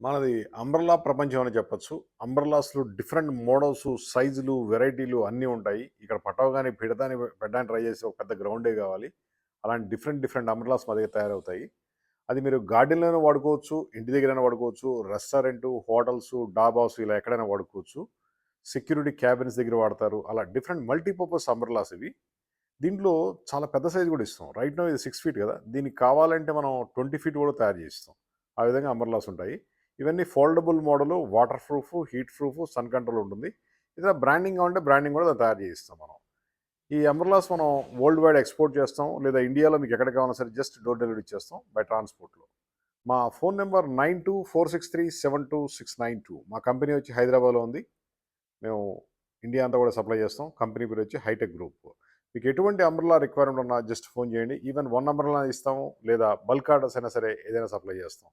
మనది అంబ్రెల్లా ప్రపంచం అని చెప్పొచ్చు. అంబ్రెల్లాస్‌లో డిఫరెంట్ మోడల్స్, సైజులు, వెరైటీలు అన్నీ ఉంటాయి. ఇక్కడ పట్టవగానే పెట్టడానికి ట్రై చేస్తే ఒక పెద్ద గ్రౌండే కావాలి. అలాంటి డిఫరెంట్ అంబ్రెల్లాస్ మా దగ్గర తయారవుతాయి. అది మీరు గార్డెన్‌లోనే వాడుకోవచ్చు, ఇంటి దగ్గరైనా వాడుకోవచ్చు, రెస్టారెంటు, హోటల్సు, డాబాస్ ఇలా ఎక్కడైనా వాడుకోవచ్చు. సెక్యూరిటీ క్యాబిన్స్ దగ్గర వాడతారు. అలా డిఫరెంట్ మల్టీపర్పస్ అంబ్రెల్లాస్ ఇవి. దీంట్లో చాలా పెద్ద సైజ్ కూడా ఇస్తాం. రైట్ నౌ ఇది 6 ఫీట్ కదా! దీనికి కావాలంటే మనం 20 ఫీట్ కూడా తయారు చేసిస్తాం. ఆ విధంగా అంబ్రెల్లాస్ ఉంటాయి. ఇవన్నీ foldable model, water proof, heat proof, sun control ఉంటుంది. ఇతర బ్రాండింగ్ కావాలంటే బ్రాండింగ్ కూడా తయారు చేయిస్తాం మనం. ఈ అంబ్రెల్లాస్ మనం వరల్డ్ వైడ్ ఎక్స్‌పోర్ట్ చేస్తాం. లేదా ఇండియాలో మీకు ఎక్కడ కావాలన్నా సరే జస్ట్ డోర్ డెలివరీ ఇచ్చేస్తాం బై ట్రాన్స్‌పోర్ట్‌లో. మా ఫోన్ నంబర్ 9246372692. మా కంపెనీ వచ్చి హైదరాబాద్‌లో ఉంది. మేము ఇండియా అంతా కూడా సప్లై చేస్తాం. కంపెనీ పేరు వచ్చి హైటెక్ గ్రూప్. మీకు ఎటువంటి అంబ్రెల్లా రిక్వైర్మెంట్ ఉన్నా జస్ట్ ఫోన్ చేయండి. ఈవెన్ 1 అంబ్రెల్లా ఇస్తాము. లేదా బల్క్ ఆర్డర్స్ అయినా సరే ఏదైనా సప్లై చేస్తాం.